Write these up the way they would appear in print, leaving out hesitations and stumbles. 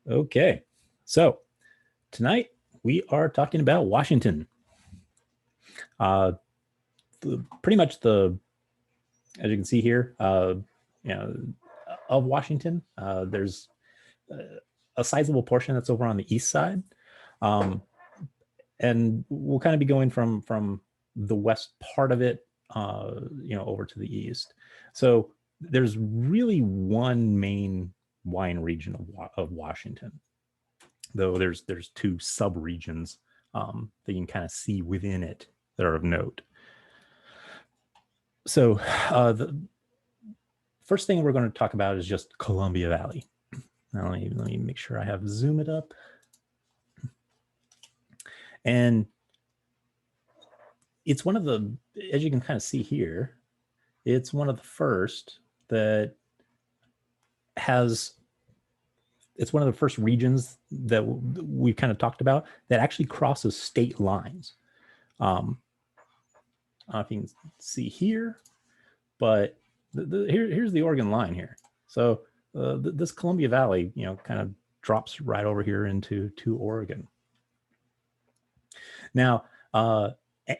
Okay, so tonight we are talking about Washington. Uh, Pretty much as you can see here, you know, of Washington, there's a sizable portion that's over on the east side, um, and we'll kind of be going from the west part of it, over to the east. So there's really one main wine region of Washington, though there's two sub-regions that you can kind of see within it that are of note. So the first thing we're going to talk about is just Columbia Valley. Now let me make sure I have zoom it up. And it's one of the, as you can kind of see here, it's one of the first that has, it's one of the first regions that we've kind of talked about that actually crosses state lines. I don't know if you can see here, but here's the Oregon line here. So this Columbia Valley, kind of drops right over here into Oregon. Now,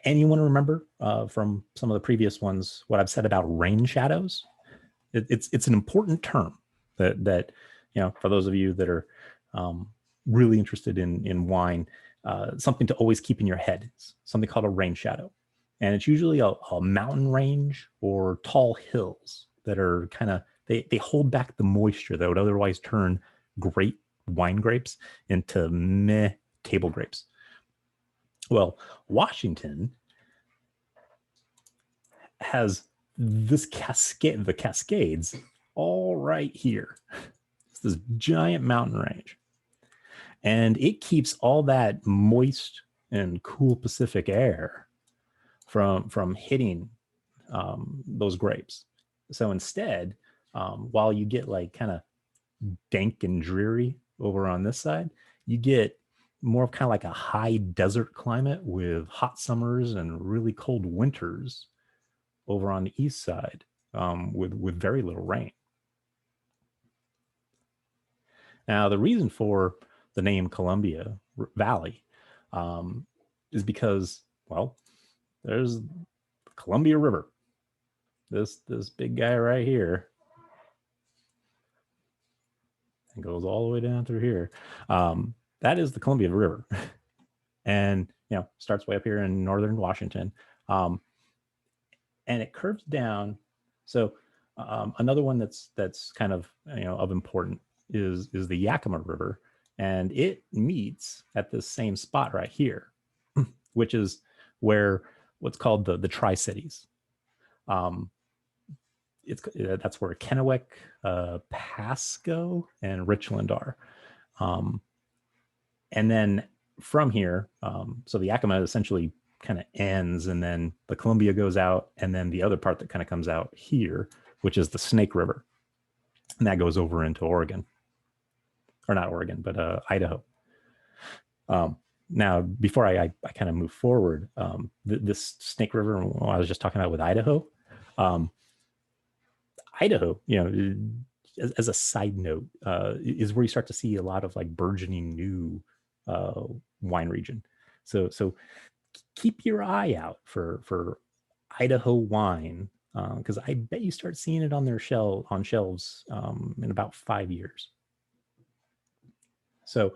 anyone remember from some of the previous ones what I've said about rain shadows? It's an important term that for those of you that are really interested in wine, something to always keep in your head. It's something called a rain shadow. And it's usually a mountain range or tall hills that are kind of, they hold back the moisture that would otherwise turn great wine grapes into meh table grapes. Well, Washington has this cascade, the Cascades, all right here. It's this giant mountain range. And it keeps all that moist and cool Pacific air from hitting those grapes. So instead, while you get like kind of dank and dreary over on this side, you get more of kind of like a high desert climate with hot summers and really cold winters over on the east side, with very little rain. Now, the reason for the name Columbia Valley is because, well, there's the Columbia River. This big guy right here, and goes all the way down through here. That is the Columbia River, and starts way up here in northern Washington, and it curves down. So another one that's kind of of important is the Yakima River, and it meets at this same spot right here, which is where what's called the Tri-Cities. That's where Kennewick, Pasco, and Richland are. And then from here, so the Yakima essentially kind of ends, and then the Columbia goes out, and then the other part that kind of comes out here, which is the Snake River, and that goes over into Oregon, or not Oregon, but Idaho. Now, before I kind of move forward, this Snake River, I was just talking about with Idaho. Idaho, as a side note, is where you start to see a lot of like burgeoning new wine region. So keep your eye out for Idaho wine, because I bet you start seeing it on shelves in about 5 years. So,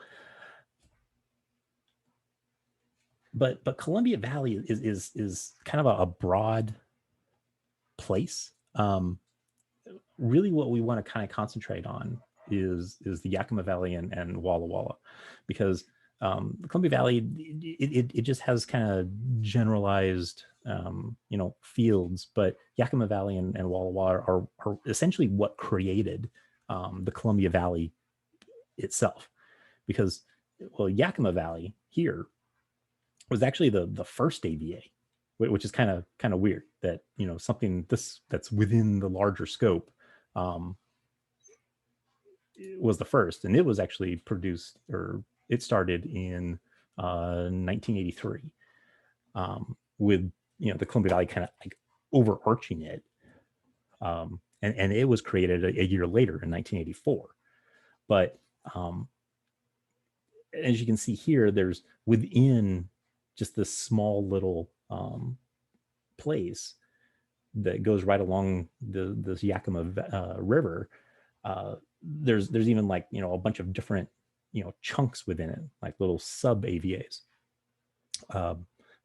but Columbia Valley is kind of a broad place. Really what we want to kind of concentrate on is the Yakima Valley and Walla Walla, because the Columbia Valley, it just has kind of generalized fields, but Yakima Valley and Walla Walla are essentially what created the Columbia Valley itself, because Yakima Valley here was actually the first AVA, which is kind of weird that something that's within the larger scope was the first, and it was actually produced, or it started in 1983, with the Columbia Valley kind of like overarching it, and it was created a year later in 1984. But as you can see here, there's within just this small little place that goes right along this Yakima River. There's even like, you know, a bunch of different, you know, chunks within it, like little sub AVAs.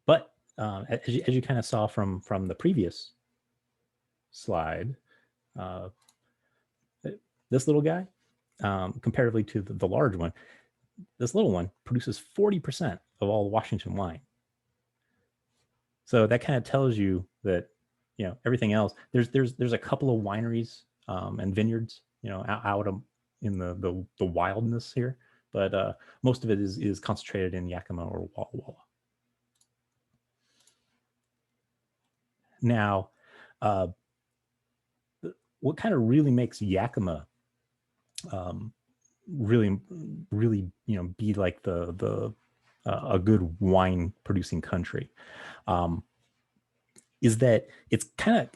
But as you kind of saw from the previous slide, this little guy, comparatively to the large one, this little one produces 40% of all Washington wine. So that kind of tells you that, you know, everything else, there's a couple of wineries and vineyards, you know, out in the wildness here, but most of it is concentrated in Yakima or Walla Walla. Now, what kind of really makes Yakima really, you know, be like a good wine producing country, is that it's kind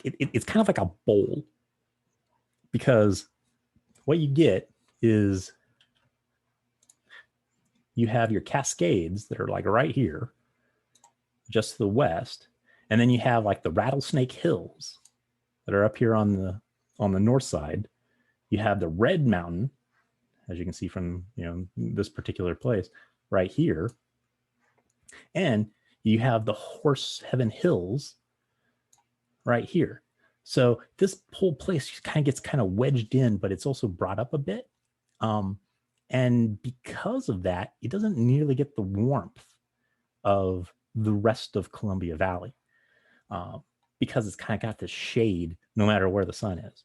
of like a bowl, because what you get is you have your Cascades that are like right here, just to the west, and then you have like the Rattlesnake Hills that are up here on the north side. You have the Red Mountain, as you can see from, you know, this particular place right here, and you have the Horse Heaven Hills right here. So this whole place kind of gets kind of wedged in, but it's also brought up a bit. And because of that, it doesn't nearly get the warmth of the rest of Columbia Valley, because it's kind of got this shade no matter where the sun is.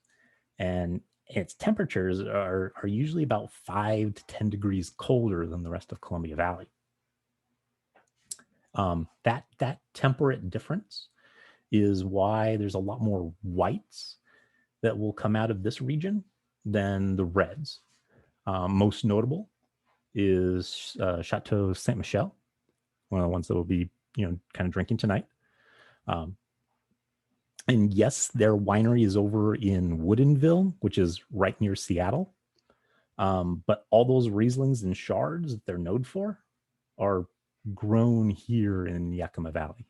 And its temperatures are usually about 5 to 10 degrees colder than the rest of Columbia Valley. That temperate difference is why there's a lot more whites that will come out of this region than the reds. Most notable is Chateau Saint Michel, one of the ones that we'll be, you know, kind of drinking tonight. And yes, their winery is over in Woodinville, which is right near Seattle. But all those Rieslings and Chards that they're known for are grown here in Yakima Valley.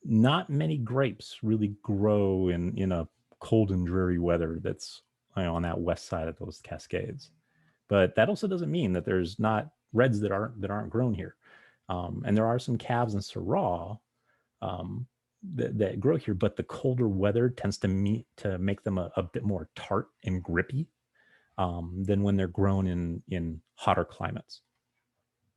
Not many grapes really grow in a cold and dreary weather that's, you know, on that west side of those Cascades. But that also doesn't mean that there's not reds that aren't grown here. And there are some Cavs and Syrah that grow here, but the colder weather tends to make them a bit more tart and grippy than when they're grown in hotter climates.